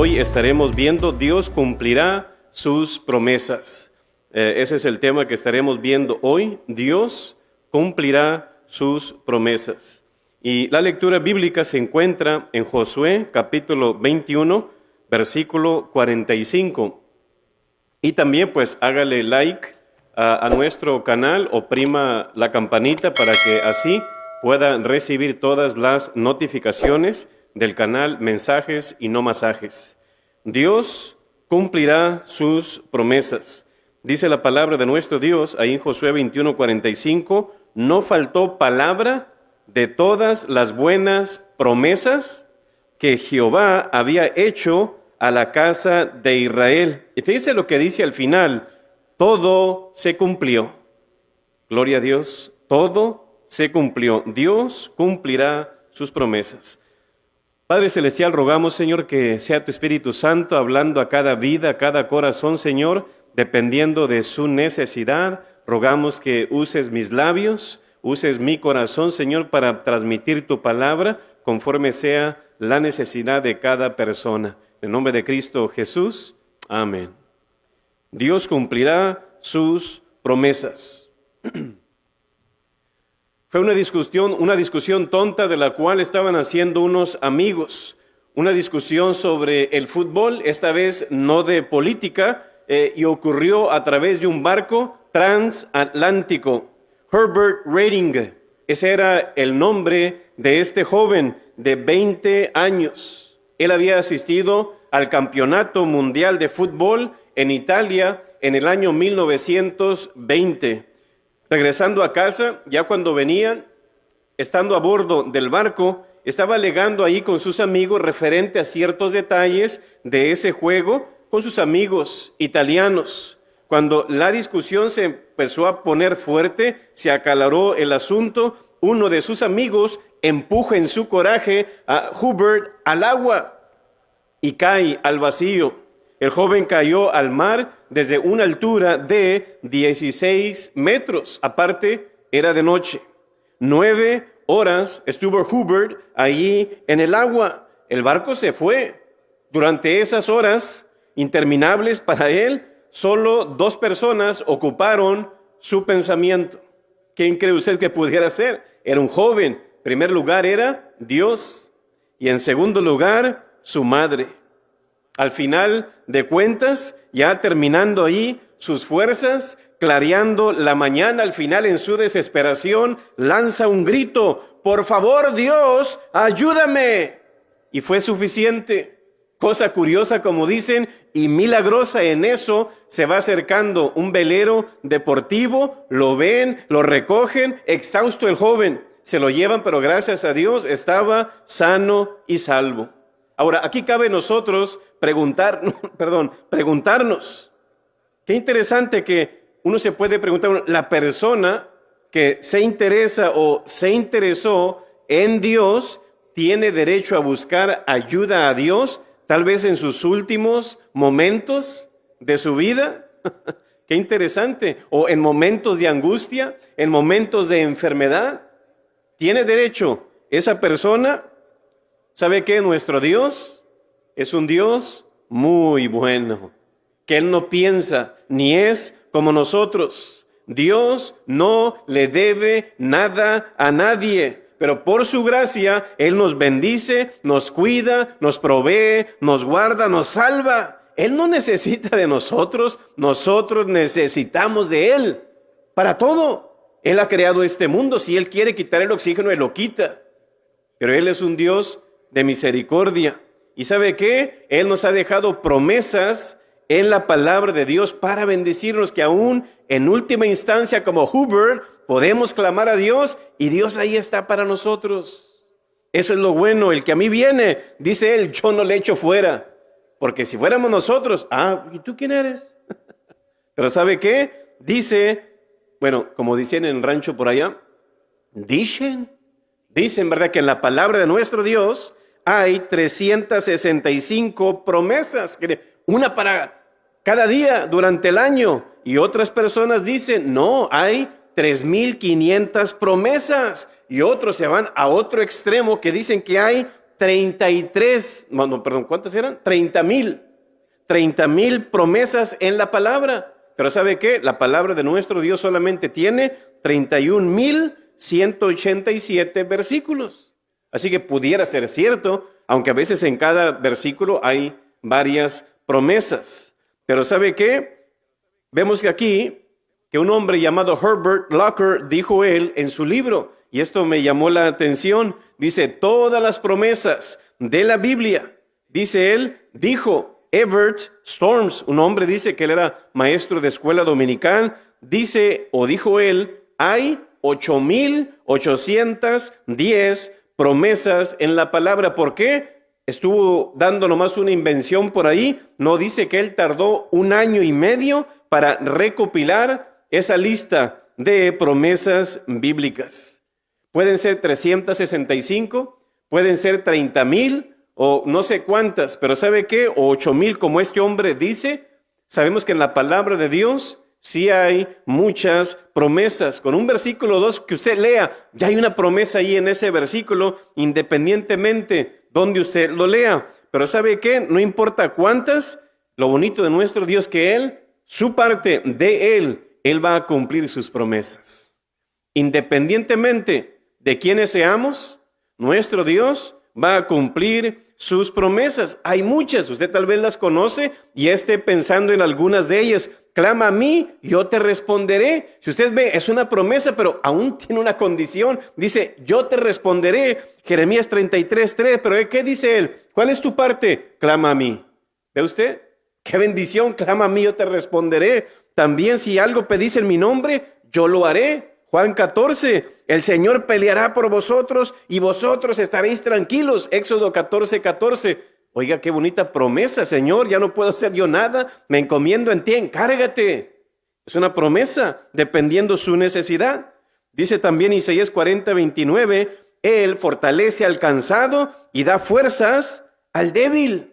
hoy estaremos viendo Dios cumplirá sus promesas. Ese es el tema que estaremos viendo hoy. Dios cumplirá sus promesas. Y la lectura bíblica se encuentra en Josué capítulo 21, versículo 45. Y también pues hágale like a nuestro canal, oprima la campanita para que así pueda recibir todas las notificaciones del canal Mensajes y No Masajes. Dios cumplirá sus promesas. Dice la palabra de nuestro Dios ahí en Josué 21:45, no faltó palabra de todas las buenas promesas que Jehová había hecho a la casa de Israel. Y fíjese lo que dice al final, todo se cumplió. Gloria a Dios, todo se cumplió. Dios cumplirá sus promesas. Padre Celestial, rogamos, Señor, que sea tu Espíritu Santo hablando a cada vida, a cada corazón, Señor, dependiendo de su necesidad. Rogamos que uses mis labios, uses mi corazón, Señor, para transmitir tu palabra conforme sea la necesidad de cada persona. En nombre de Cristo Jesús, amén. Dios cumplirá sus promesas. Fue una discusión tonta de la cual estaban haciendo unos amigos. Una discusión sobre el fútbol, esta vez no de política, y ocurrió a través de un barco transatlántico. Herbert Rating, ese era el nombre de este joven de 20 años. Él había asistido al Campeonato Mundial de Fútbol en Italia en el año 1920. Regresando a casa, ya cuando venían, estando a bordo del barco, estaba alegando ahí con sus amigos referente a ciertos detalles de ese juego con sus amigos italianos. Cuando la discusión se empezó a poner fuerte, se acaloró el asunto, uno de sus amigos empuja en su coraje a Hubert al agua y cae al vacío. El joven cayó al mar desde una altura de 16 metros. Aparte, era de noche. 9 horas estuvo Hubert allí en el agua. El barco se fue. Durante esas horas interminables para él, solo 2 personas ocuparon su pensamiento. ¿Quién cree usted que pudiera ser? Era un joven. En primer lugar era Dios y en segundo lugar su madre. Al final de cuentas, ya terminando ahí sus fuerzas, clareando la mañana, al final en su desesperación, lanza un grito, por favor Dios, ayúdame. Y fue suficiente. Cosa curiosa, como dicen, y milagrosa, en eso se va acercando un velero deportivo, lo ven, lo recogen, exhausto el joven, se lo llevan, pero gracias a Dios estaba sano y salvo. Ahora, aquí cabe nosotros preguntarnos. Qué interesante que uno se puede preguntar, la persona que se interesa o se interesó en Dios, ¿tiene derecho a buscar ayuda a Dios, tal vez en sus últimos momentos de su vida? Qué interesante. O en momentos de angustia, en momentos de enfermedad. ¿Tiene derecho esa persona? ¿Sabe qué? Nuestro Dios es un Dios muy bueno, que Él no piensa ni es como nosotros. Dios no le debe nada a nadie, pero por su gracia Él nos bendice, nos cuida, nos provee, nos guarda, nos salva. Él no necesita de nosotros, nosotros necesitamos de Él para todo. Él ha creado este mundo, si Él quiere quitar el oxígeno, Él lo quita, pero Él es un Dios de misericordia. ¿Y sabe qué? Él nos ha dejado promesas en la palabra de Dios para bendecirnos, que aún en última instancia, como Hubert, podemos clamar a Dios y Dios ahí está para nosotros. Eso es lo bueno. El que a mí viene, dice Él, yo no le echo fuera. Porque si fuéramos nosotros, ¿y tú quién eres? Pero ¿sabe qué? Dice, bueno, como dicen en el rancho por allá, dicen, ¿verdad? Que en la palabra de nuestro Dios hay 365 promesas, una para cada día durante el año. Y otras personas dicen, no, hay 3,500 promesas. Y otros se van a otro extremo que dicen que hay 33, no, perdón, ¿cuántas eran? 30,000. 30,000 promesas en la palabra. Pero ¿sabe qué? La palabra de nuestro Dios solamente tiene 31,187 versículos. Así que pudiera ser cierto, aunque a veces en cada versículo hay varias promesas. Pero ¿sabe qué? Vemos que aquí, que un hombre llamado Herbert Locker dijo él en su libro, y esto me llamó la atención, dice, todas las promesas de la Biblia, dice él, dijo Everett Storms, un hombre dice que él era maestro de escuela dominical, dice o dijo él, hay 8,810 promesas en la palabra. ¿Por qué? Estuvo dando nomás una invención por ahí. No dice que él tardó 1 año y medio para recopilar esa lista de promesas bíblicas. Pueden ser 365, pueden ser 30,000 o no sé cuántas, pero ¿sabe qué? O 8,000 como este hombre dice. Sabemos que en la palabra de Dios sí hay muchas promesas. Con un versículo 2 que usted lea, ya hay una promesa ahí en ese versículo, independientemente donde usted lo lea. Pero ¿sabe qué? No importa cuántas, lo bonito de nuestro Dios que Él, su parte de Él va a cumplir sus promesas. Independientemente de quiénes seamos, nuestro Dios va a cumplir sus promesas. Hay muchas, usted tal vez las conoce y esté pensando en algunas de ellas. Clama a mí, yo te responderé. Si usted ve, es una promesa, pero aún tiene una condición. Dice, yo te responderé. Jeremías 33:3, pero ¿qué dice él? ¿Cuál es tu parte? Clama a mí. ¿Ve usted? ¡Qué bendición! Clama a mí, yo te responderé. También si algo pedís en mi nombre, yo lo haré. Juan 14, el Señor peleará por vosotros y vosotros estaréis tranquilos. Éxodo 14:14. Oiga, qué bonita promesa, Señor, ya no puedo hacer yo nada, me encomiendo en ti, encárgate. Es una promesa, dependiendo su necesidad. Dice también Isaías 40:29, Él fortalece al cansado y da fuerzas al débil.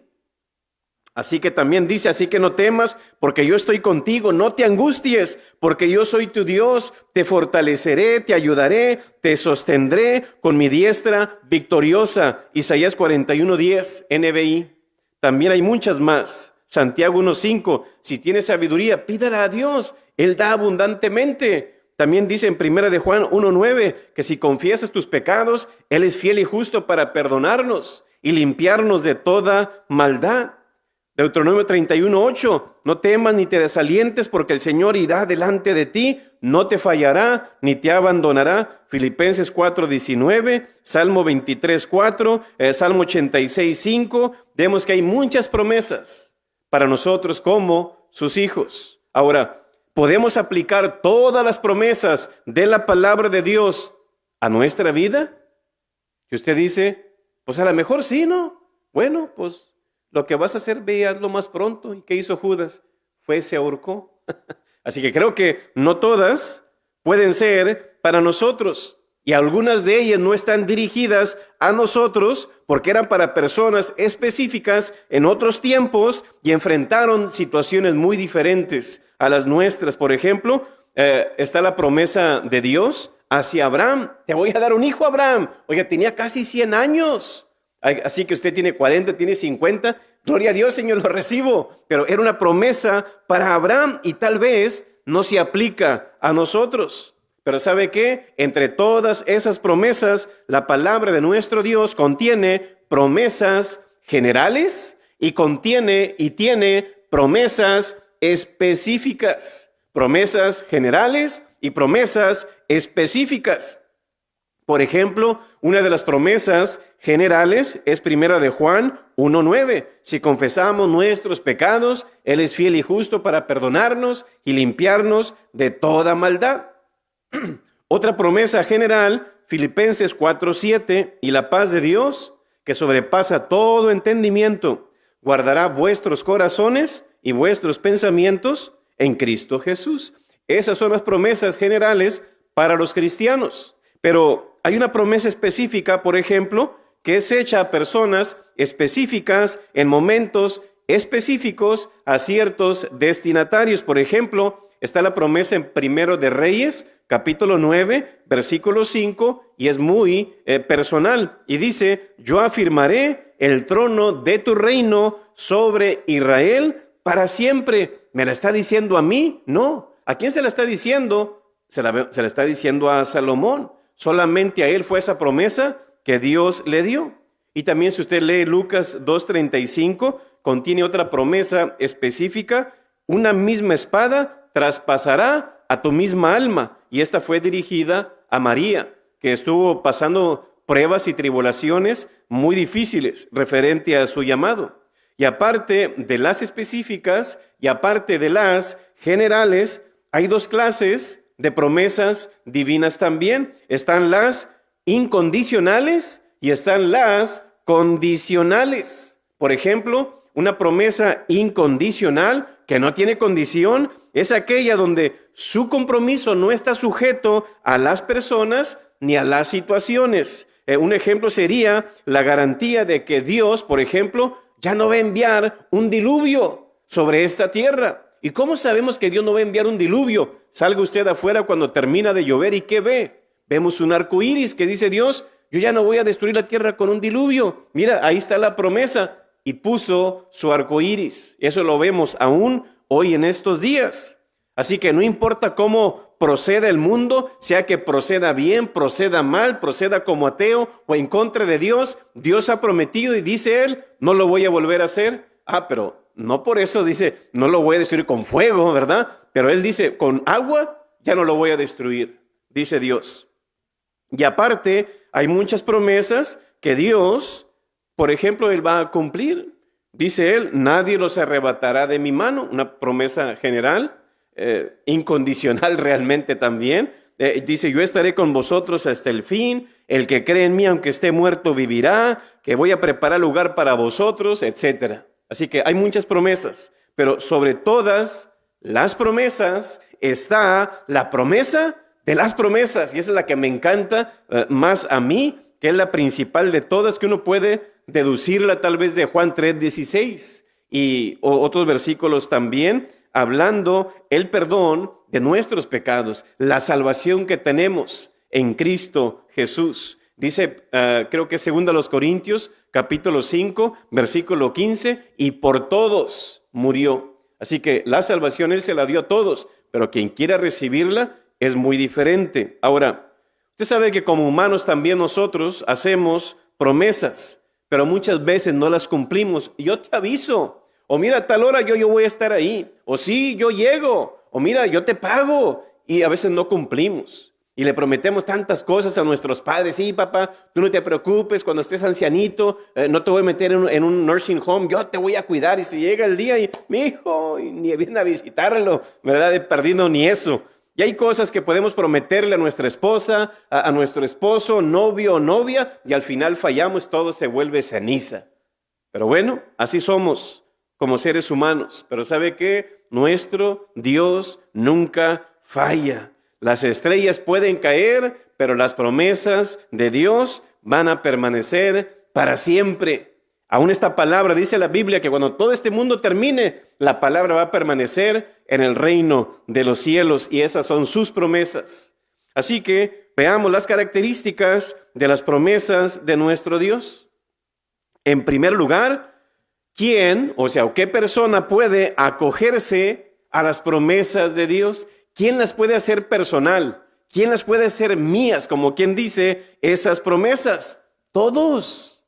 Así que también dice, así que no temas, porque yo estoy contigo, no te angusties, porque yo soy tu Dios, te fortaleceré, te ayudaré, te sostendré con mi diestra victoriosa. Isaías 41:10, NBI. También hay muchas más. Santiago 1:5, si tienes sabiduría, pídala a Dios, Él da abundantemente. También dice en 1 de Juan 1:9, que si confiesas tus pecados, Él es fiel y justo para perdonarnos y limpiarnos de toda maldad. Deuteronomio 31:8, no temas ni te desalientes porque el Señor irá delante de ti, no te fallará ni te abandonará. Filipenses 4:19, Salmo 23:4, Salmo 86:5. Vemos que hay muchas promesas para nosotros como sus hijos. Ahora, ¿podemos aplicar todas las promesas de la palabra de Dios a nuestra vida? Si usted dice, pues a lo mejor sí, ¿no? Bueno, pues lo que vas a hacer, ve y hazlo más pronto. ¿Y qué hizo Judas? Se ahorcó. Así que creo que no todas pueden ser para nosotros. Y algunas de ellas no están dirigidas a nosotros porque eran para personas específicas en otros tiempos y enfrentaron situaciones muy diferentes a las nuestras. Por ejemplo, está la promesa de Dios hacia Abraham. Te voy a dar un hijo, Abraham. Oiga, tenía casi 100 años. Así que usted tiene 40, tiene 50. Gloria a Dios, Señor, lo recibo. Pero era una promesa para Abraham y tal vez no se aplica a nosotros. Pero ¿sabe qué? Entre todas esas promesas, la palabra de nuestro Dios contiene promesas generales y tiene promesas específicas. Promesas generales y promesas específicas. Por ejemplo, una de las promesas generales es 1 de Juan 1:9. Si confesamos nuestros pecados, Él es fiel y justo para perdonarnos y limpiarnos de toda maldad. Otra promesa general, Filipenses 4:7, y la paz de Dios, que sobrepasa todo entendimiento, guardará vuestros corazones y vuestros pensamientos en Cristo Jesús. Esas son las promesas generales para los cristianos. Pero hay una promesa específica, por ejemplo, que es hecha a personas específicas en momentos específicos a ciertos destinatarios. Por ejemplo, está la promesa en Primero de Reyes, capítulo 9, versículo 5, y es muy personal. Y dice, yo afirmaré el trono de tu reino sobre Israel para siempre. ¿Me la está diciendo a mí? No. ¿A quién se la está diciendo? Se la está diciendo a Salomón. Solamente a él fue esa promesa que Dios le dio. Y también si usted lee Lucas 2:35, contiene otra promesa específica. Una misma espada traspasará a tu misma alma. Y esta fue dirigida a María, que estuvo pasando pruebas y tribulaciones muy difíciles referente a su llamado. Y aparte de las específicas y aparte de las generales, hay dos clases de promesas divinas también. Están las incondicionales y están las condicionales. Por ejemplo, una promesa incondicional que no tiene condición es aquella donde su compromiso no está sujeto a las personas ni a las situaciones. Un ejemplo sería la garantía de que Dios, por ejemplo, ya no va a enviar un diluvio sobre esta tierra. ¿Y cómo sabemos que Dios no va a enviar un diluvio? Salga usted afuera cuando termina de llover y ¿qué ve? Vemos un arco iris que dice Dios, yo ya no voy a destruir la tierra con un diluvio. Mira, ahí está la promesa. Y puso su arco iris. Eso lo vemos aún hoy en estos días. Así que no importa cómo proceda el mundo, sea que proceda bien, proceda mal, proceda como ateo o en contra de Dios, Dios ha prometido y dice Él, no lo voy a volver a hacer. Pero no por eso dice, no lo voy a destruir con fuego, ¿verdad? Pero Él dice, con agua ya no lo voy a destruir, dice Dios. Y aparte, hay muchas promesas que Dios, por ejemplo, Él va a cumplir. Dice Él, nadie los arrebatará de mi mano. Una promesa general, incondicional realmente también. Dice, yo estaré con vosotros hasta el fin. El que cree en mí, aunque esté muerto, vivirá. Que voy a preparar lugar para vosotros, etc. Así que hay muchas promesas. Pero sobre todas las promesas está la promesa de las promesas. Y esa es la que me encanta más a mí, que es la principal de todas, que uno puede deducirla tal vez de Juan 3:16 y otros versículos también, hablando el perdón de nuestros pecados, la salvación que tenemos en Cristo Jesús. Dice, creo que 2 Corintios, capítulo 5, versículo 15, y por todos murió. Así que la salvación Él se la dio a todos, pero quien quiera recibirla es muy diferente. Ahora, usted sabe que como humanos también nosotros hacemos promesas, pero muchas veces no las cumplimos. Yo te aviso, o mira, a tal hora yo voy a estar ahí, o sí, yo llego, o mira, yo te pago, y a veces no cumplimos. Y le prometemos tantas cosas a nuestros padres. Sí, papá, tú no te preocupes, cuando estés ancianito, no te voy a meter en un nursing home, yo te voy a cuidar. Y si llega el día y mi hijo, y ni viene a visitarlo, ¿verdad? De perdido ni eso. Y hay cosas que podemos prometerle a nuestra esposa, a nuestro esposo, novio o novia, y al final fallamos, todo se vuelve ceniza. Pero bueno, así somos como seres humanos. Pero ¿sabe qué? Nuestro Dios nunca falla. Las estrellas pueden caer, pero las promesas de Dios van a permanecer para siempre. Aún esta palabra dice la Biblia que cuando todo este mundo termine, la palabra va a permanecer en el reino de los cielos y esas son sus promesas. Así que veamos las características de las promesas de nuestro Dios. En primer lugar, ¿quién, o qué persona puede acogerse a las promesas de Dios? ¿Quién las puede hacer personal? ¿Quién las puede hacer mías? Como quien dice esas promesas. Todos.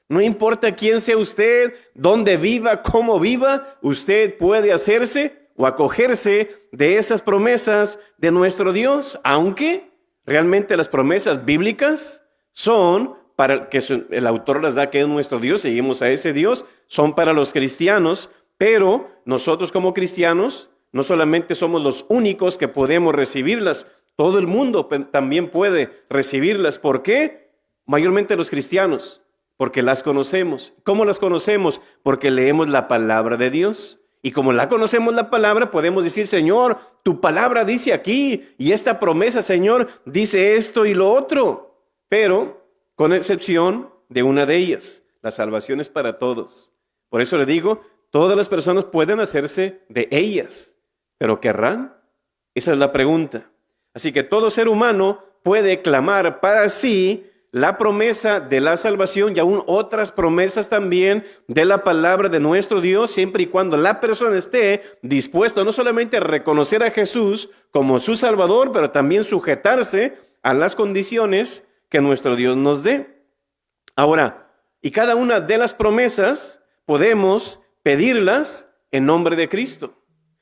No importa quién sea usted, dónde viva, cómo viva, usted puede hacerse o acogerse de esas promesas de nuestro Dios, aunque realmente las promesas bíblicas son para que el autor las da, que es nuestro Dios, seguimos a ese Dios, son para los cristianos, pero nosotros como cristianos no solamente somos los únicos que podemos recibirlas, todo el mundo también puede recibirlas. ¿Por qué? Mayormente los cristianos, porque las conocemos. ¿Cómo las conocemos? Porque leemos la palabra de Dios. Y como la conocemos la palabra, podemos decir, Señor, tu palabra dice aquí, y esta promesa, Señor, dice esto y lo otro. Pero, con excepción de una de ellas, la salvación es para todos. Por eso le digo, todas las personas pueden hacerse de ellas. ¿Pero querrán? Esa es la pregunta. Así que todo ser humano puede clamar para sí la promesa de la salvación y aún otras promesas también de la palabra de nuestro Dios, siempre y cuando la persona esté dispuesta no solamente a reconocer a Jesús como su Salvador, pero también sujetarse a las condiciones que nuestro Dios nos dé. Ahora, y cada una de las promesas podemos pedirlas en nombre de Cristo.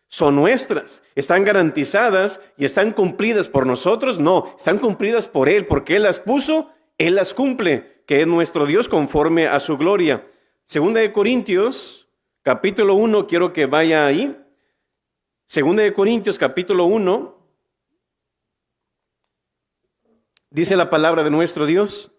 Son nuestras, están garantizadas y están cumplidas por nosotros. No, están cumplidas por Él, porque Él las puso, Él las cumple, que es nuestro Dios conforme a su gloria. Segunda de Corintios, capítulo 1, quiero que vaya ahí. Segunda de Corintios, capítulo 1, dice la palabra de nuestro Dios.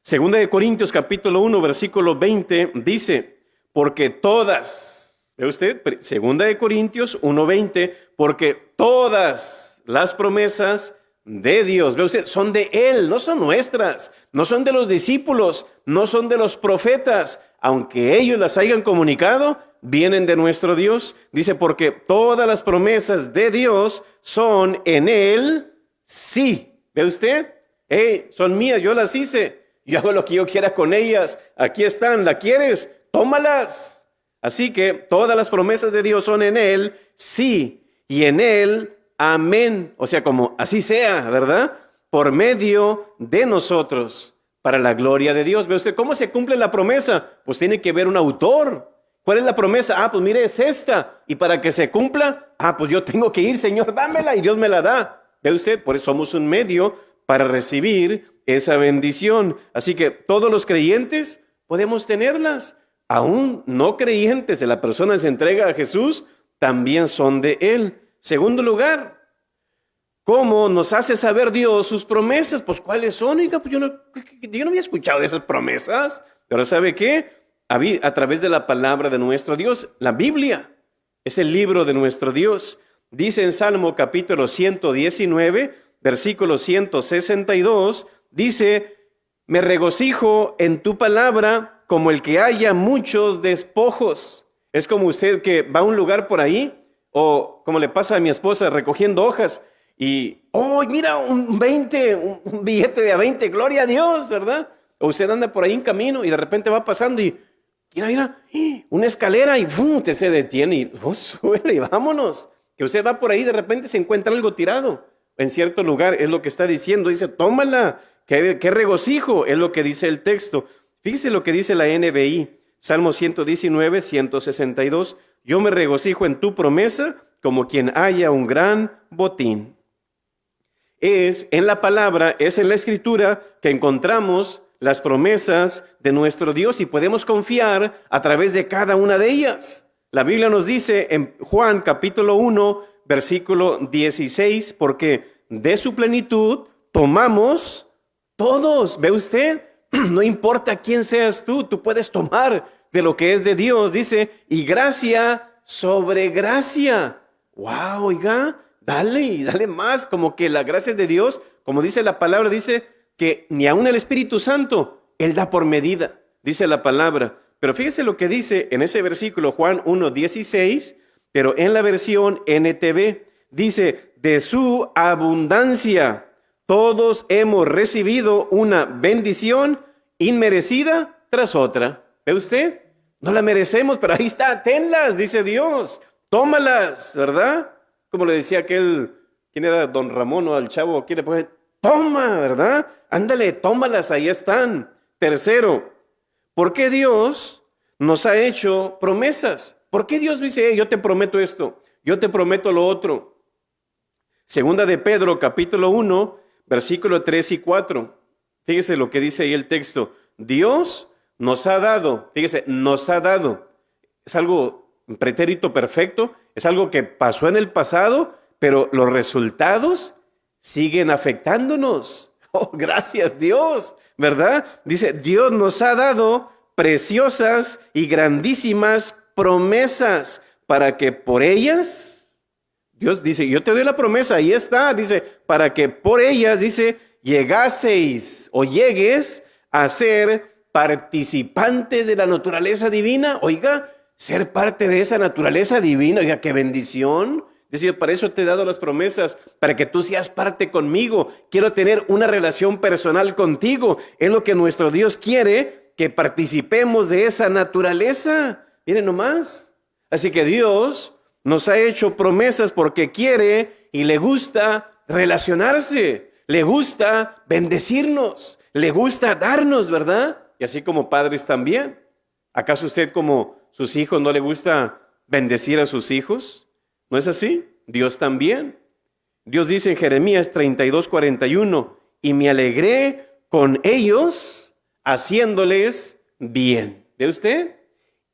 Segunda de Corintios, capítulo 1, versículo 20, dice, porque todas, ¿ve usted? Segunda de Corintios 1:20, porque todas las promesas de Dios, ¿ve usted? Son de Él, no son nuestras, no son de los discípulos, no son de los profetas, aunque ellos las hayan comunicado, vienen de nuestro Dios. Dice, porque todas las promesas de Dios son en Él, sí. ¿Ve usted? Son mías, yo las hice, yo hago lo que yo quiera con ellas, aquí están, ¿la quieres? Tómalas. Así que todas las promesas de Dios son en Él, sí, y en Él, amén. O sea, como así sea, ¿verdad? Por medio de nosotros, para la gloria de Dios. ¿Ve usted cómo se cumple la promesa? Pues tiene que haber un autor. ¿Cuál es la promesa? Pues mire, es esta. Y para que se cumpla, pues yo tengo que ir, Señor, dámela, y Dios me la da. ¿Ve usted? Por eso somos un medio para recibir esa bendición. Así que todos los creyentes podemos tenerlas. Aún no creyentes, si la persona se entrega a Jesús, también son de Él. Segundo lugar, ¿cómo nos hace saber Dios sus promesas? Pues ¿cuáles son? Oiga, pues yo no había escuchado de esas promesas. Pero ¿sabe qué? A través de la palabra de nuestro Dios, la Biblia es el libro de nuestro Dios. Dice en Salmo capítulo 119, versículo 162, dice, me regocijo en tu palabra como el que haya muchos despojos. Es como usted que va a un lugar por ahí, o como le pasa a mi esposa recogiendo hojas, y, mira, un billete de a 20, gloria a Dios, ¿verdad? O usted anda por ahí en camino y de repente va pasando y, mira, una escalera y usted se detiene y, sube y vámonos. Que usted va por ahí y de repente se encuentra algo tirado en cierto lugar, es lo que está diciendo. Dice, tómala, qué regocijo, es lo que dice el texto. Fíjese lo que dice la NBI, Salmo 119, 162. Yo me regocijo en tu promesa como quien haya un gran botín. Es en la palabra, es en la escritura que encontramos las promesas de nuestro Dios y podemos confiar a través de cada una de ellas. La Biblia nos dice en Juan capítulo 1, versículo 16, porque de su plenitud tomamos todos. ¿Ve usted? No importa quién seas tú puedes tomar de lo que es de Dios. Dice, y gracia sobre gracia. ¡Wow! Oiga, dale más. Como que la gracia de Dios, como dice la palabra, dice que ni aun el Espíritu Santo, Él da por medida, dice la palabra. Pero fíjese lo que dice en ese versículo, Juan 1:16, pero en la versión NTV, dice, de su abundancia todos hemos recibido una bendición inmerecida tras otra. ¿Ve usted? No la merecemos, pero ahí está, tenlas, dice Dios, tómalas, ¿verdad? Como le decía aquel, ¿quién era? Don Ramón o al chavo, ¿quién le puede? Toma, ¿verdad? Ándale, tómalas, ahí están. Tercero, ¿por qué Dios nos ha hecho promesas? ¿Por qué Dios dice, yo te prometo esto, yo te prometo lo otro? Segunda de Pedro, capítulo 1, versículo 3 y 4. Fíjese lo que dice ahí el texto. Dios nos ha dado, fíjese, nos ha dado. Es algo, un pretérito perfecto, es algo que pasó en el pasado, pero los resultados siguen afectándonos. Oh, gracias Dios, ¿verdad? Dice, Dios nos ha dado preciosas y grandísimas promesas para que por ellas, Dios dice, yo te doy la promesa, ahí está, dice, para que por ellas, dice, llegaseis o llegues a ser participante de la naturaleza divina. Oiga, ser parte de esa naturaleza divina, oiga, qué bendición. Dice, yo para eso te he dado las promesas, para que tú seas parte conmigo. Quiero tener una relación personal contigo. Es lo que nuestro Dios quiere, que participemos de esa naturaleza. Miren nomás. Así que Dios nos ha hecho promesas porque quiere y le gusta relacionarse. Le gusta bendecirnos. Le gusta darnos, ¿verdad? Y así como padres también. ¿Acaso usted como sus hijos no le gusta bendecir a sus hijos? ¿No es así? Dios también. Dios dice en Jeremías 32:41, y me alegré con ellos haciéndoles bien. ¿Ve usted?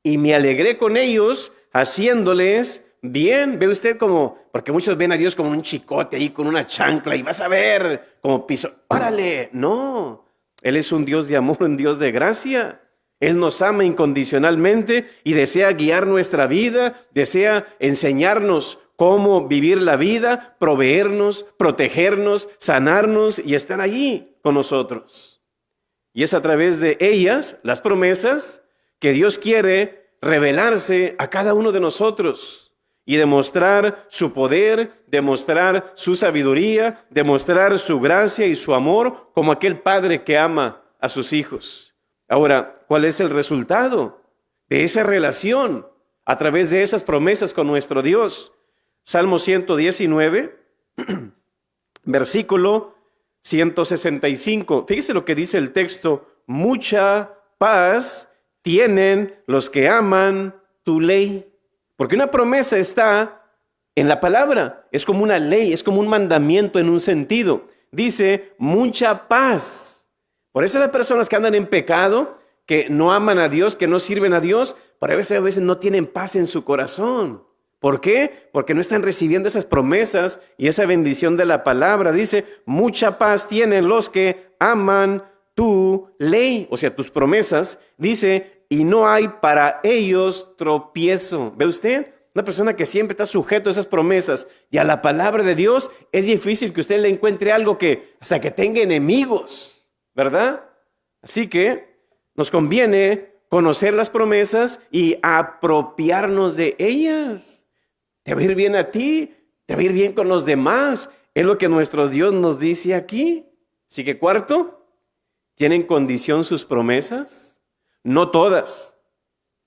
Y me alegré con ellos haciéndoles bien. ¿Ve usted como? Porque muchos ven a Dios como un chicote ahí con una chancla y vas a ver como piso. ¡Órale! No. Él es un Dios de amor, un Dios de gracia. Él nos ama incondicionalmente y desea guiar nuestra vida, desea enseñarnos cómo vivir la vida, proveernos, protegernos, sanarnos y estar allí con nosotros. Y es a través de ellas, las promesas, que Dios quiere revelarse a cada uno de nosotros y demostrar su poder, demostrar su sabiduría, demostrar su gracia y su amor como aquel padre que ama a sus hijos. Ahora, ¿cuál es el resultado de esa relación a través de esas promesas con nuestro Dios? Salmo 119, versículo 165. Fíjese lo que dice el texto. Mucha paz tienen los que aman tu ley. Porque una promesa está en la palabra. Es como una ley, es como un mandamiento en un sentido. Dice, mucha paz. Por eso las personas que andan en pecado, que no aman a Dios, que no sirven a Dios, por a veces no tienen paz en su corazón. ¿Por qué? Porque no están recibiendo esas promesas y esa bendición de la palabra. Dice, mucha paz tienen los que aman tu ley, o sea, tus promesas. Dice, y no hay para ellos tropiezo. ¿Ve usted? Una persona que siempre está sujeto a esas promesas y a la palabra de Dios, es difícil que usted le encuentre algo que hasta que tenga enemigos. ¿Verdad? Así que nos conviene conocer las promesas y apropiarnos de ellas. Te va a ir bien a ti, te va a ir bien con los demás. Es lo que nuestro Dios nos dice aquí. Así que cuarto, ¿tienen condición sus promesas? No todas.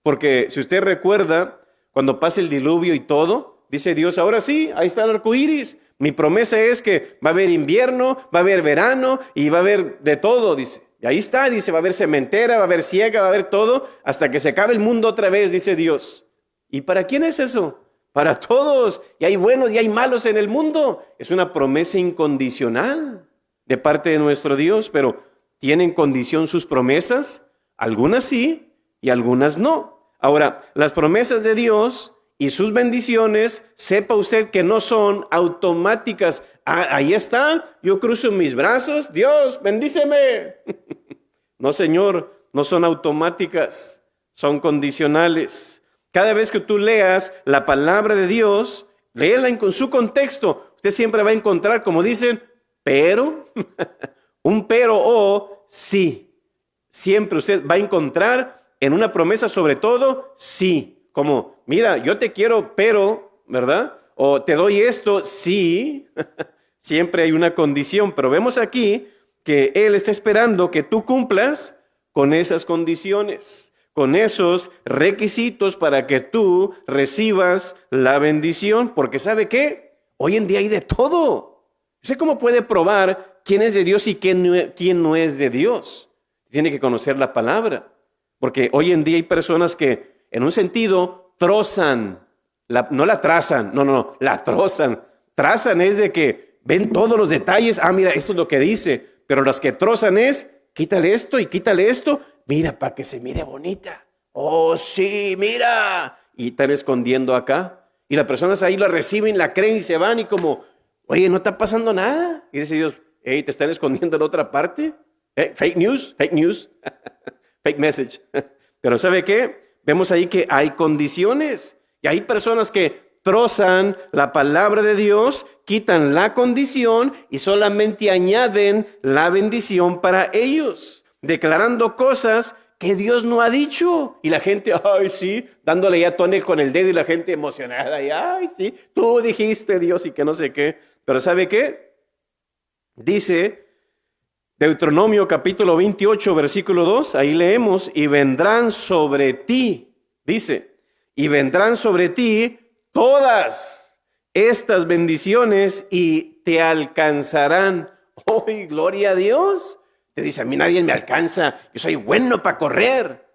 Porque si usted recuerda, cuando pasa el diluvio y todo, dice Dios, ahora sí, ahí está el arco iris. Mi promesa es que va a haber invierno, va a haber verano y va a haber de todo, dice. Y ahí está, dice, va a haber cementera, va a haber siega, va a haber todo, hasta que se acabe el mundo otra vez, dice Dios. ¿Y para quién es eso? Para todos. Y hay buenos y hay malos en el mundo. Es una promesa incondicional de parte de nuestro Dios, pero ¿tienen condición sus promesas? Algunas sí y algunas no. Ahora, las promesas de Dios y sus bendiciones, sepa usted que no son automáticas. Ahí está, yo cruzo mis brazos, Dios, bendíceme. No, Señor, no son automáticas, son condicionales. Cada vez que tú leas la palabra de Dios, léela en su contexto. Usted siempre va a encontrar, como dicen, pero, un pero o sí. Siempre usted va a encontrar en una promesa sobre todo, sí. Como, mira, yo te quiero, pero, ¿verdad? O te doy esto, sí. Siempre hay una condición, pero vemos aquí que Él está esperando que tú cumplas con esas condiciones, con esos requisitos para que tú recibas la bendición. Porque ¿sabe qué? Hoy en día hay de todo. ¿Usted cómo puede probar quién es de Dios y quién no es de Dios? Tiene que conocer la palabra. Porque hoy en día hay personas que en un sentido trozan, no la trazan, no, la trozan. Trazan es de que ven todos los detalles, mira, esto es lo que dice, pero las que trozan es, quítale esto y quítale esto, mira, para que se mire bonita. Oh, sí, mira. Y están escondiendo acá. Y las personas ahí la reciben, la creen y se van y como, oye, no está pasando nada. Y dice Dios, hey, ¿te están escondiendo en la otra parte? Fake news, fake message. Pero ¿sabe qué? Vemos ahí que hay condiciones y hay personas que trozan la palabra de Dios, quitan la condición y solamente añaden la bendición para ellos, declarando cosas que Dios no ha dicho. Y la gente, ay, sí, dándole ya tonel con el dedo y la gente emocionada. Y, ay, sí, tú dijiste, Dios, y que no sé qué. Pero ¿sabe qué? Dice Deuteronomio capítulo 28, versículo 2, ahí leemos, y vendrán sobre ti, dice, y vendrán sobre ti todas estas bendiciones y te alcanzarán. ¡Oh, gloria a Dios! Te dice, a mí nadie me alcanza, yo soy bueno para correr.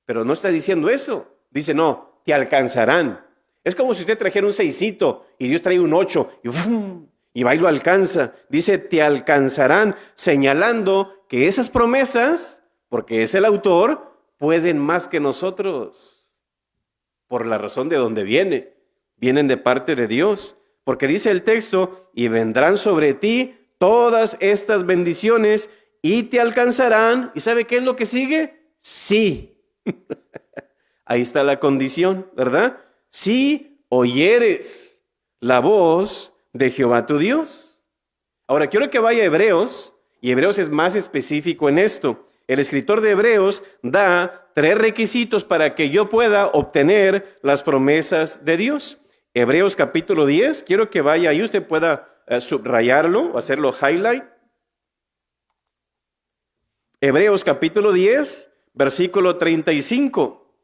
Pero no está diciendo eso. Dice, no, te alcanzarán. Es como si usted trajera un 6 y Dios trae un 8 y ¡fum! Y va y lo alcanza. Dice, te alcanzarán, señalando que esas promesas, porque es el autor, pueden más que nosotros. Por la razón de donde vienen de parte de Dios. Porque dice el texto, y vendrán sobre ti todas estas bendiciones y te alcanzarán. ¿Y sabe qué es lo que sigue? Sí. Ahí está la condición, ¿verdad? Si oyeres la voz de Jehová tu Dios. Ahora quiero que vaya a Hebreos, y Hebreos es más específico en esto. El escritor de Hebreos da 3 requisitos para que yo pueda obtener las promesas de Dios. Hebreos capítulo 10, quiero que vaya y usted pueda subrayarlo o hacerlo highlight. Hebreos capítulo 10, versículo 35.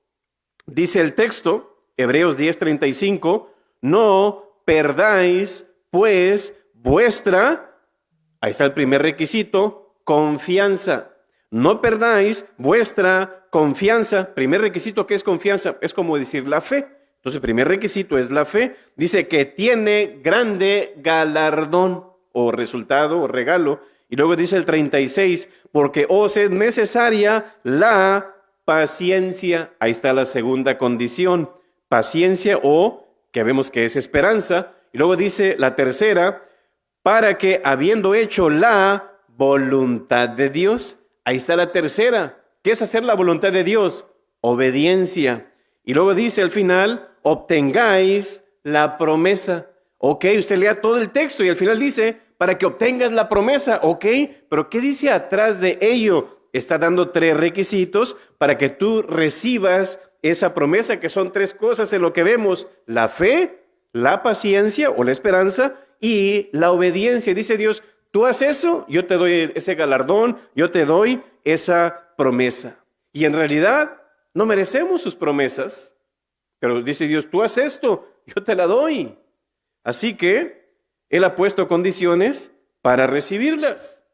Dice el texto, Hebreos 10, 35, no perdáis pues vuestra, ahí está el primer requisito, confianza. No perdáis vuestra confianza. Primer requisito, ¿qué es confianza? Es como decir la fe. Entonces, el primer requisito es la fe. Dice que tiene grande galardón o resultado o regalo. Y luego dice el 36, porque os es necesaria la paciencia. Ahí está la segunda condición. Paciencia o que vemos que es esperanza. Y luego dice la tercera, para que habiendo hecho la voluntad de Dios, ahí está la tercera. ¿Qué es hacer la voluntad de Dios? Obediencia. Y luego dice al final, obtengáis la promesa. Ok, usted lea todo el texto y al final dice, para que obtengas la promesa. Ok, pero ¿qué dice atrás de ello? Está dando 3 requisitos para que tú recibas esa promesa, que son 3 cosas en lo que vemos: la fe, la paciencia o la esperanza y la obediencia. Dice Dios, tú haces eso, yo te doy ese galardón, yo te doy esa promesa. Y en realidad no merecemos sus promesas, pero dice Dios, tú haces esto, yo te la doy. Así que Él ha puesto condiciones para recibirlas.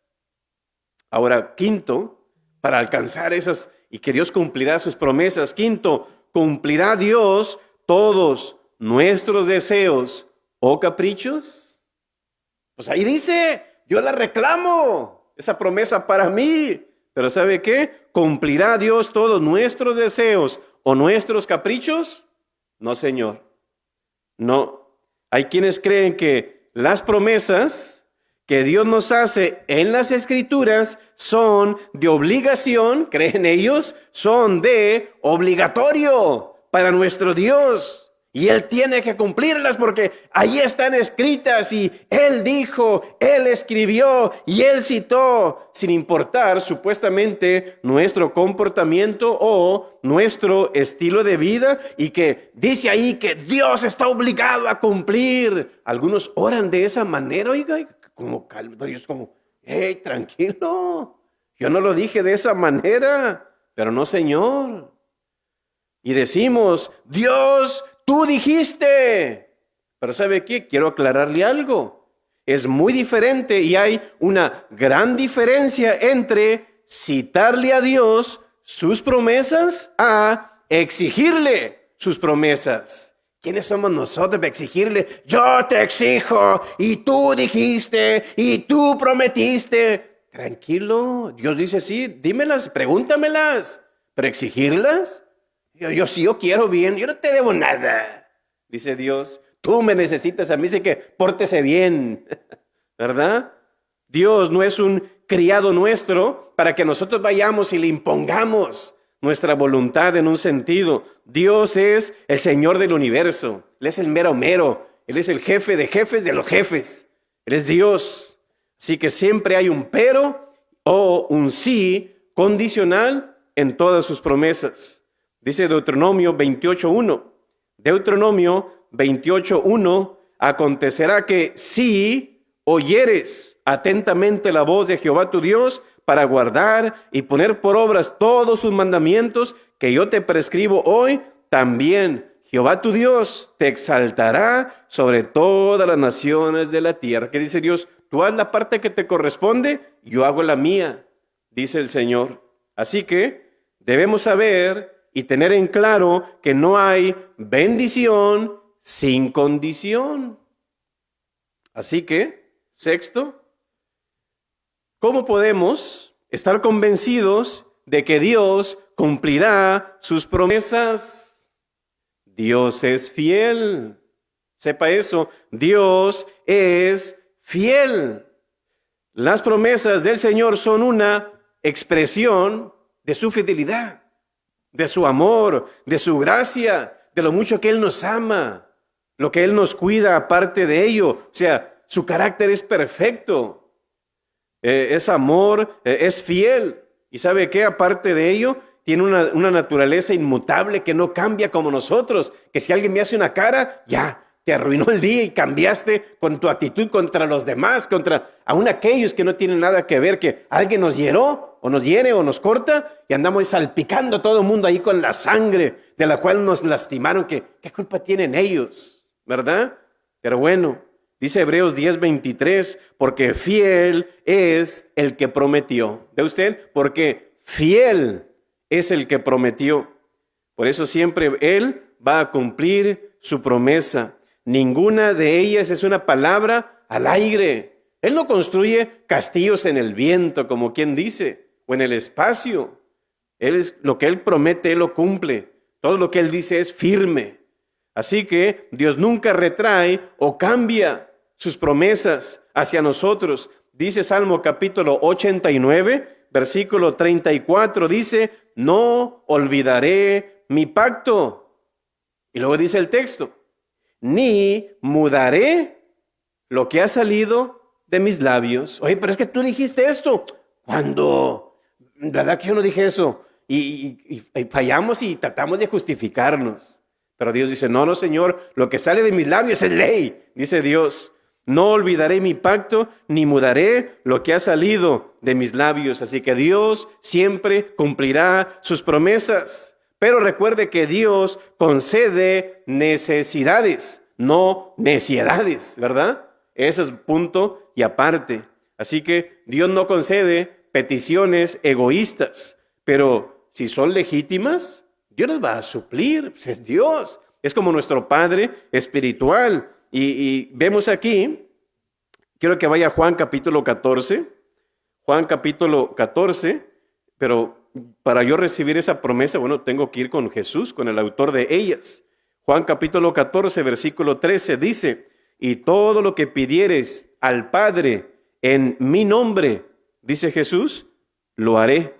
Ahora, quinto, para alcanzar esas y que Dios cumplirá sus promesas. Quinto, cumplirá Dios todos nuestros deseos o caprichos. Pues ahí dice, yo la reclamo, esa promesa para mí. Pero ¿sabe qué? ¿Cumplirá Dios todos nuestros deseos o nuestros caprichos? No, Señor. No. Hay quienes creen que las promesas que Dios nos hace en las Escrituras son de obligación, creen ellos, son de obligatorio para nuestro Dios. Y Él tiene que cumplirlas porque ahí están escritas y Él dijo, Él escribió y Él citó, sin importar supuestamente nuestro comportamiento o nuestro estilo de vida, y que dice ahí que Dios está obligado a cumplir. Algunos oran de esa manera, oiga, como calma, Dios como, hey, tranquilo, yo no lo dije de esa manera, pero no, Señor. Y decimos, Dios, tú dijiste. Pero ¿sabe qué? Quiero aclararle algo. Es muy diferente y hay una gran diferencia entre citarle a Dios sus promesas a exigirle sus promesas. ¿Quiénes somos nosotros para exigirle? Yo te exijo y tú dijiste y tú prometiste. Tranquilo, Dios dice, sí, dímelas, pregúntamelas, pero exigirlas. Si yo quiero bien, yo no te debo nada. Dice Dios, tú me necesitas a mí, así que pórtese bien. ¿Verdad? Dios no es un criado nuestro para que nosotros vayamos y le impongamos nuestra voluntad en un sentido. Dios es el Señor del universo. Él es el mero mero. Él es el jefe de jefes de los jefes. Él es Dios. Así que siempre hay un pero o un sí condicional en todas sus promesas. Dice Deuteronomio 28:1. Deuteronomio 28:1. Acontecerá que si oyeres atentamente la voz de Jehová tu Dios para guardar y poner por obras todos sus mandamientos que yo te prescribo hoy, también Jehová tu Dios te exaltará sobre todas las naciones de la tierra. ¿Qué dice Dios? Tú haz la parte que te corresponde, yo hago la mía, dice el Señor. Así que debemos saber y tener en claro que no hay bendición sin condición. Así que, sexto, ¿cómo podemos estar convencidos de que Dios cumplirá sus promesas? Dios es fiel. Sepa eso, Dios es fiel. Las promesas del Señor son una expresión de su fidelidad, de su amor, de su gracia, de lo mucho que Él nos ama, lo que Él nos cuida aparte de ello. O sea, su carácter es perfecto, es amor, es fiel. ¿Y sabe qué? Aparte de ello, tiene una naturaleza inmutable que no cambia como nosotros. Que si alguien me hace una cara, ya, te arruinó el día y cambiaste con tu actitud contra los demás, contra aún aquellos que no tienen nada que ver, que alguien nos hieró o nos hiere o nos corta y andamos salpicando a todo el mundo ahí con la sangre de la cual nos lastimaron. ¿Qué culpa tienen ellos? ¿Verdad? Pero bueno, dice Hebreos 10:23, porque fiel es el que prometió. ¿Ve usted? Porque fiel es el que prometió. Por eso siempre Él va a cumplir su promesa. Ninguna de ellas es una palabra al aire. Él no construye castillos en el viento, como quien dice, o en el espacio. Lo que Él promete, Él lo cumple. Todo lo que Él dice es firme. Así que Dios nunca retrae o cambia sus promesas hacia nosotros. Dice Salmo capítulo 89, versículo 34, dice, no olvidaré mi pacto. Y luego dice el texto, ni mudaré lo que ha salido de mis labios. Oye, pero es que tú dijiste esto. ¿Cuándo? ¿Verdad que yo no dije eso? Y fallamos y tratamos de justificarnos. Pero Dios dice, no, Señor, lo que sale de mis labios es ley. Dice Dios, no olvidaré mi pacto, ni mudaré lo que ha salido de mis labios. Así que Dios siempre cumplirá sus promesas. Pero recuerde que Dios concede necesidades, no neciedades, ¿verdad? Ese es punto y aparte. Así que Dios no concede peticiones egoístas, pero si son legítimas, Dios las va a suplir. Pues es Dios, es como nuestro Padre espiritual. Y vemos aquí, quiero que vaya a Juan capítulo 14, Juan capítulo 14, pero para yo recibir esa promesa, bueno, tengo que ir con Jesús, con el autor de ellas. Juan capítulo 14, versículo 13 dice, y todo lo que pidieres al Padre en mi nombre, dice Jesús, lo haré,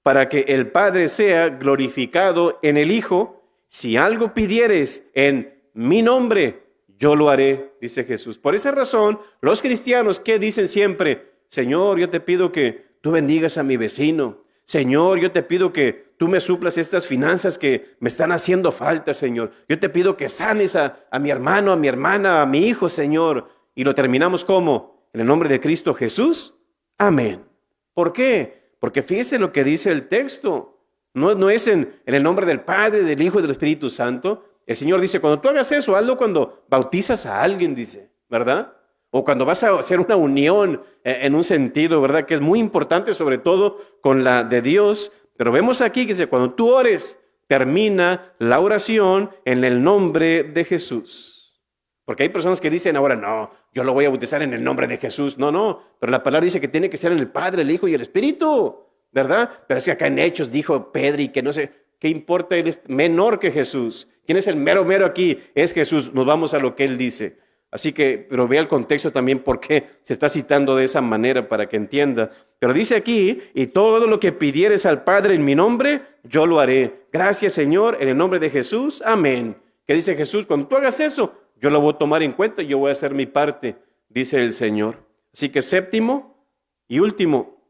para que el Padre sea glorificado en el Hijo. Si algo pidieres en mi nombre, yo lo haré, dice Jesús. Por esa razón, los cristianos que dicen siempre, Señor, yo te pido que tú bendigas a mi vecino. Señor, yo te pido que tú me suplas estas finanzas que me están haciendo falta, Señor. Yo te pido que sanes a mi hermano, a mi hermana, a mi hijo, Señor. Y lo terminamos como, en el nombre de Cristo Jesús. Amén. ¿Por qué? Porque fíjese lo que dice el texto. No es en el nombre del Padre, del Hijo y del Espíritu Santo. El Señor dice, cuando tú hagas eso, hazlo cuando bautizas a alguien, dice, ¿verdad? O cuando vas a hacer una unión en un sentido, ¿verdad? Que es muy importante, sobre todo con la de Dios. Pero vemos aquí que dice, cuando tú ores, termina la oración en el nombre de Jesús. Porque hay personas que dicen ahora, no, yo lo voy a bautizar en el nombre de Jesús. No, pero la palabra dice que tiene que ser en el Padre, el Hijo y el Espíritu, ¿verdad? Pero es que acá en Hechos dijo Pedro y que no sé, ¿qué importa? Él es menor que Jesús. ¿Quién es el mero aquí? Es Jesús. Nos vamos a lo que Él dice. Así que, pero vea el contexto también por qué se está citando de esa manera para que entienda. Pero dice aquí, y todo lo que pidieres al Padre en mi nombre, yo lo haré. Gracias, Señor, en el nombre de Jesús. Amén. ¿Qué dice Jesús? Cuando tú hagas eso, yo lo voy a tomar en cuenta y yo voy a hacer mi parte, dice el Señor. Así que séptimo y último,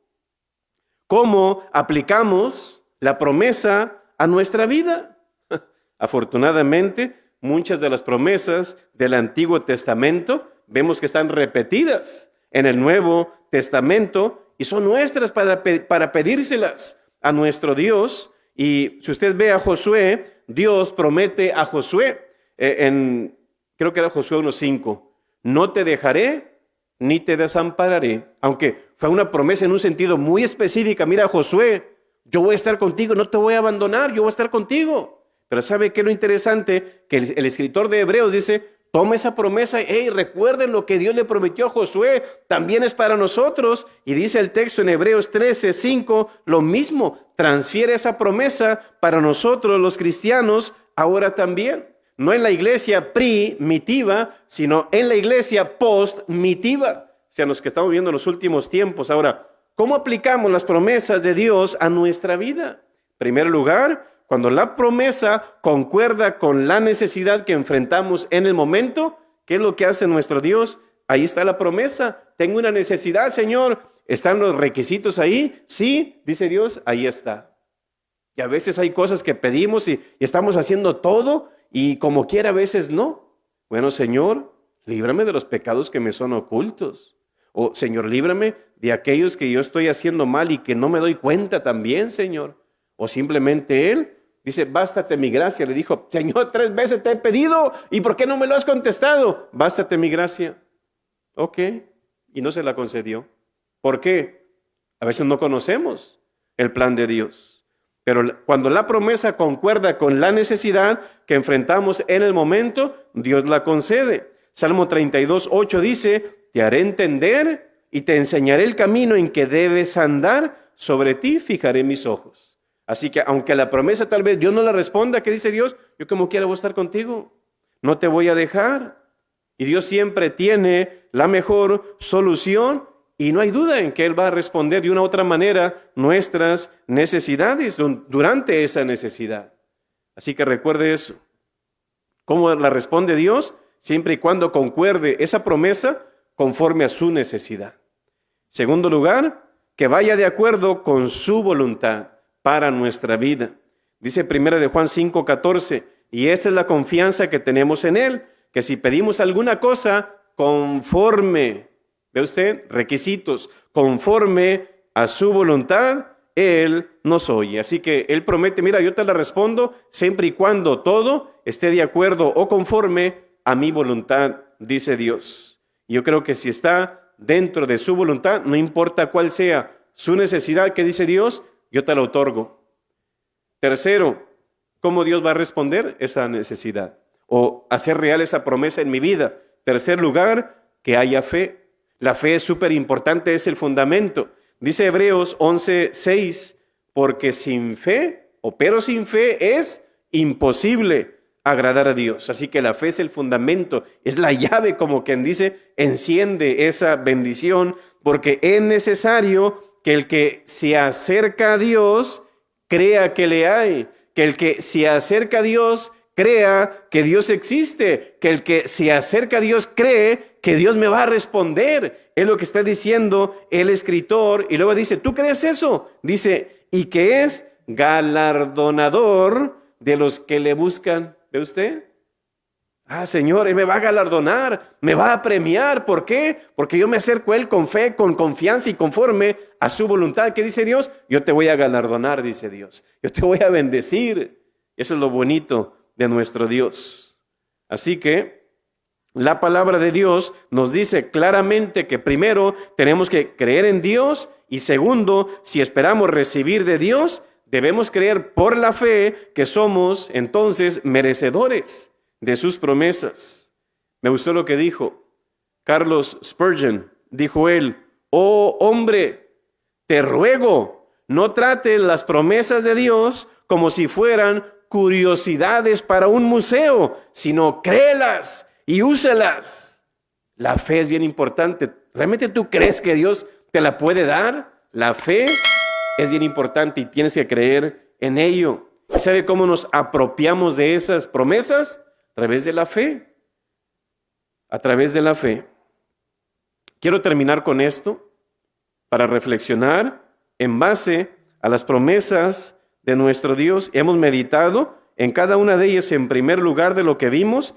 ¿cómo aplicamos la promesa a nuestra vida. Afortunadamente, muchas de las promesas del Antiguo Testamento vemos que están repetidas en el Nuevo Testamento y son nuestras para pedírselas a nuestro Dios. Y si usted ve a Josué, Dios promete a Josué, creo que era Josué 1:5, no te dejaré ni te desampararé. Aunque fue una promesa en un sentido muy específico. Mira, Josué, yo voy a estar contigo, no te voy a abandonar, yo voy a estar contigo. Pero ¿sabe qué es lo interesante? Que el escritor de Hebreos dice, toma esa promesa, recuerden lo que Dios le prometió a Josué, también es para nosotros. Y dice el texto en Hebreos 13:5, lo mismo, transfiere esa promesa para nosotros los cristianos ahora también. No en la iglesia primitiva, sino en la iglesia postmitiva, o sea, los que estamos viendo en los últimos tiempos. Ahora, ¿cómo aplicamos las promesas de Dios a nuestra vida? En primer lugar, cuando la promesa concuerda con la necesidad que enfrentamos en el momento, ¿qué es lo que hace nuestro Dios? Ahí está la promesa. Tengo una necesidad, Señor. ¿Están los requisitos ahí? Sí, dice Dios, ahí está. Y a veces hay cosas que pedimos y estamos haciendo todo y como quiera a veces no. Bueno, Señor, líbrame de los pecados que me son ocultos. O, Señor, líbrame de aquellos que yo estoy haciendo mal y que no me doy cuenta también, Señor. O simplemente Él dice, bástate mi gracia. Le dijo, Señor, 3 veces te he pedido, ¿y por qué no me lo has contestado? Bástate mi gracia. Ok, y no se la concedió. ¿Por qué? A veces no conocemos el plan de Dios. Pero cuando la promesa concuerda con la necesidad que enfrentamos en el momento, Dios la concede. Salmo 32:8 dice, te haré entender y te enseñaré el camino en que debes andar, sobre ti fijaré mis ojos. Así que aunque la promesa tal vez Dios no la responda, ¿qué dice Dios? Yo como quiera voy a estar contigo, no te voy a dejar. Y Dios siempre tiene la mejor solución y no hay duda en que Él va a responder de una u otra manera nuestras necesidades durante esa necesidad. Así que recuerde eso. ¿Cómo la responde Dios? Siempre y cuando concuerde esa promesa conforme a su necesidad. Segundo lugar, que vaya de acuerdo con su voluntad para nuestra vida. Dice 1 de Juan 5:14, y esta es la confianza que tenemos en Él, que si pedimos alguna cosa conforme, ¿ve usted? Requisitos, conforme a su voluntad, Él nos oye. Así que Él promete, mira, yo te la respondo siempre y cuando todo esté de acuerdo o conforme a mi voluntad, dice Dios. Yo creo que si está dentro de su voluntad, no importa cuál sea su necesidad, que dice Dios, yo te la otorgo. Tercero, ¿cómo Dios va a responder esa necesidad? O hacer real esa promesa en mi vida. Tercer lugar, que haya fe. La fe es súper importante, es el fundamento. Dice Hebreos 11:6, porque sin fe, pero sin fe es imposible agradar a Dios. Así que la fe es el fundamento, es la llave, como quien dice, enciende esa bendición, porque es necesario que el que se acerca a Dios crea que le hay, que el que se acerca a Dios crea que Dios existe, que el que se acerca a Dios cree que Dios me va a responder. Es lo que está diciendo el escritor. Y luego dice, ¿tú crees eso? Dice, y que es galardonador de los que le buscan. ¿Ve usted? Ah, Señor, Él me va a galardonar, me va a premiar. ¿Por qué? Porque yo me acerco a Él con fe, con confianza y conforme a su voluntad. ¿Qué dice Dios? Yo te voy a galardonar, dice Dios. Yo te voy a bendecir. Eso es lo bonito de nuestro Dios. Así que la palabra de Dios nos dice claramente que primero tenemos que creer en Dios y segundo, si esperamos recibir de Dios, debemos creer por la fe que somos entonces merecedores de sus promesas. Me gustó lo que dijo Carlos Spurgeon. Dijo él, oh hombre, te ruego, no trates las promesas de Dios como si fueran curiosidades para un museo, sino créelas y úsalas. La fe es bien importante. ¿Realmente tú crees que Dios te la puede dar? La fe es bien importante y tienes que creer en ello. ¿Y sabe cómo nos apropiamos de esas promesas? A través de la fe. A través de la fe. Quiero terminar con esto para reflexionar en base a las promesas de nuestro Dios. Hemos meditado en cada una de ellas. En primer lugar, de lo que vimos,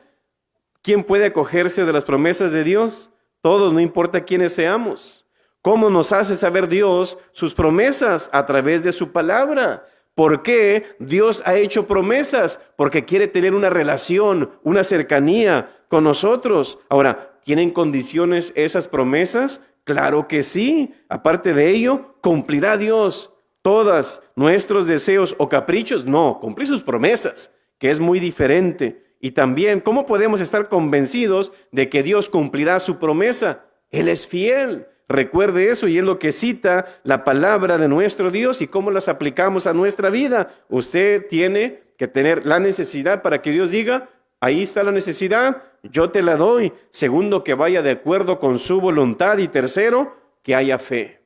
¿quién puede acogerse de las promesas de Dios? Todos, no importa quiénes seamos. ¿Cómo nos hace saber Dios sus promesas? A través de su palabra. ¿Por qué Dios ha hecho promesas? Porque quiere tener una relación, una cercanía con nosotros. Ahora, ¿tienen condiciones esas promesas? Claro que sí. Aparte de ello, ¿cumplirá Dios todos nuestros deseos o caprichos? No, cumplir sus promesas, que es muy diferente. Y también, ¿cómo podemos estar convencidos de que Dios cumplirá su promesa? Él es fiel. Recuerde eso, y es lo que cita la palabra de nuestro Dios y cómo las aplicamos a nuestra vida. Usted tiene que tener la necesidad para que Dios diga, ahí está la necesidad, yo te la doy. Segundo, que vaya de acuerdo con su voluntad. Y tercero, que haya fe.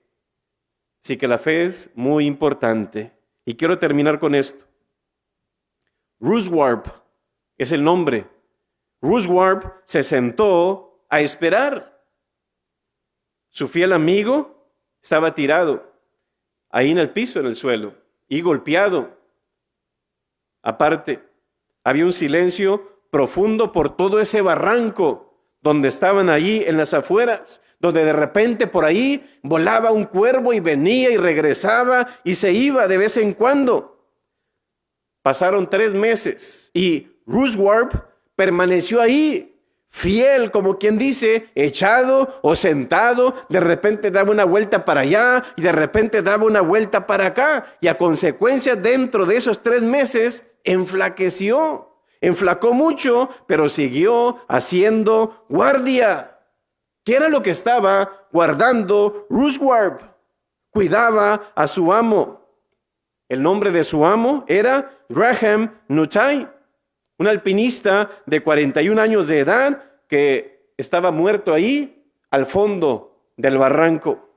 Así que la fe es muy importante. Y quiero terminar con esto. Ruth Warp es el nombre. Ruth Warp se sentó a esperar. Su fiel amigo estaba tirado ahí en el piso, en el suelo, y golpeado. Aparte, había un silencio profundo por todo ese barranco donde estaban allí en las afueras, donde de repente por ahí volaba un cuervo y venía y regresaba y se iba de vez en cuando. Pasaron 3 meses y Ruth Warp permaneció ahí, fiel, como quien dice, echado o sentado. De repente daba una vuelta para allá y de repente daba una vuelta para acá. Y a consecuencia, dentro de esos 3 meses, enflacó mucho, pero siguió haciendo guardia. ¿Qué era lo que estaba guardando Ruth Warp? Cuidaba a su amo. El nombre de su amo era Graham Nuthai, un alpinista de 41 años de edad que estaba muerto ahí al fondo del barranco.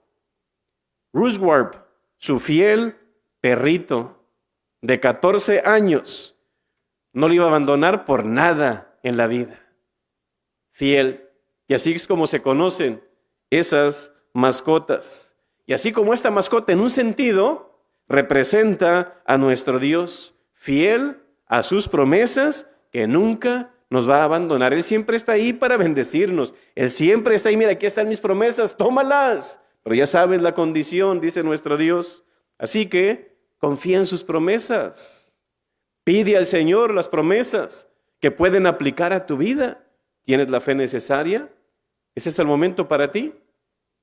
Ruth Warp, su fiel perrito de 14 años, no lo iba a abandonar por nada en la vida. Fiel. Y así es como se conocen esas mascotas. Y así como esta mascota en un sentido representa a nuestro Dios, fiel a sus promesas, que nunca nos va a abandonar. Él siempre está ahí para bendecirnos. Él siempre está ahí, mira, aquí están mis promesas, tómalas. Pero ya sabes la condición, dice nuestro Dios. Así que confía en sus promesas. Pide al Señor las promesas que pueden aplicar a tu vida. ¿Tienes la fe necesaria? Ese es el momento para ti.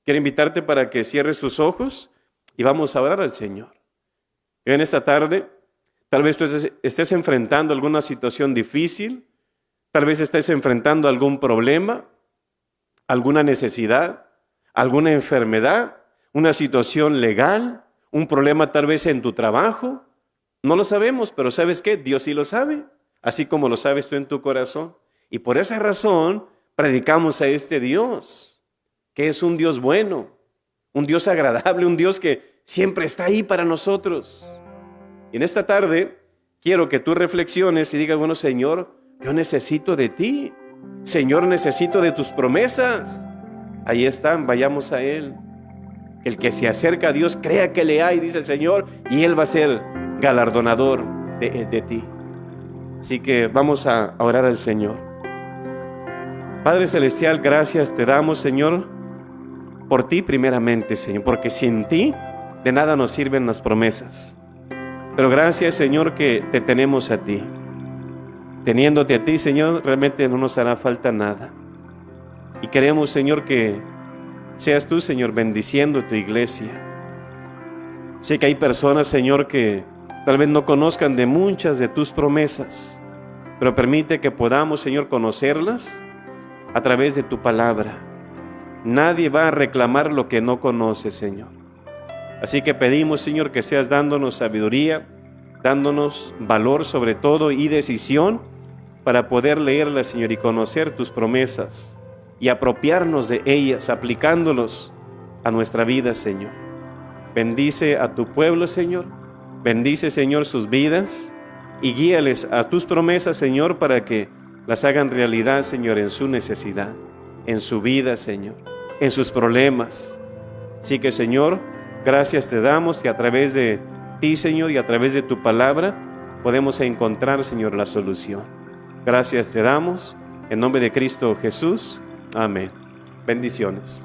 Quiero invitarte para que cierres tus ojos y vamos a orar al Señor. En esta tarde, tal vez tú estés enfrentando alguna situación difícil, tal vez estés enfrentando algún problema, alguna necesidad, alguna enfermedad, una situación legal, un problema tal vez en tu trabajo. No lo sabemos, pero ¿sabes qué? Dios sí lo sabe, así como lo sabes tú en tu corazón. Y por esa razón predicamos a este Dios, que es un Dios bueno, un Dios agradable, un Dios que siempre está ahí para nosotros. Y en esta tarde quiero que tú reflexiones y digas, bueno, Señor, yo necesito de ti. Señor, necesito de tus promesas. Ahí están, vayamos a Él. El que se acerca a Dios, crea que le hay, dice el Señor, y Él va a ser galardonador de ti. Así que vamos a orar al Señor. Padre Celestial, gracias te damos, Señor, por ti primeramente, Señor, porque sin ti de nada nos sirven las promesas. Pero gracias, Señor, que te tenemos a ti. Teniéndote a ti, Señor, realmente no nos hará falta nada. Y queremos, Señor, que seas tú, Señor, bendiciendo tu iglesia. Sé que hay personas, Señor, que tal vez no conozcan de muchas de tus promesas, pero permite que podamos, Señor, conocerlas a través de tu palabra. Nadie va a reclamar lo que no conoce, Señor. Así que pedimos, Señor, que seas dándonos sabiduría, dándonos valor sobre todo y decisión para poder leerlas, Señor, y conocer tus promesas y apropiarnos de ellas, aplicándolos a nuestra vida, Señor. Bendice a tu pueblo, Señor. Bendice, Señor, sus vidas y guíales a tus promesas, Señor, para que las hagan realidad, Señor, en su necesidad, en su vida, Señor, en sus problemas. Así que, Señor, gracias te damos que a través de ti, Señor, y a través de tu palabra podemos encontrar, Señor, la solución. Gracias te damos, en nombre de Cristo Jesús. Amén. Bendiciones.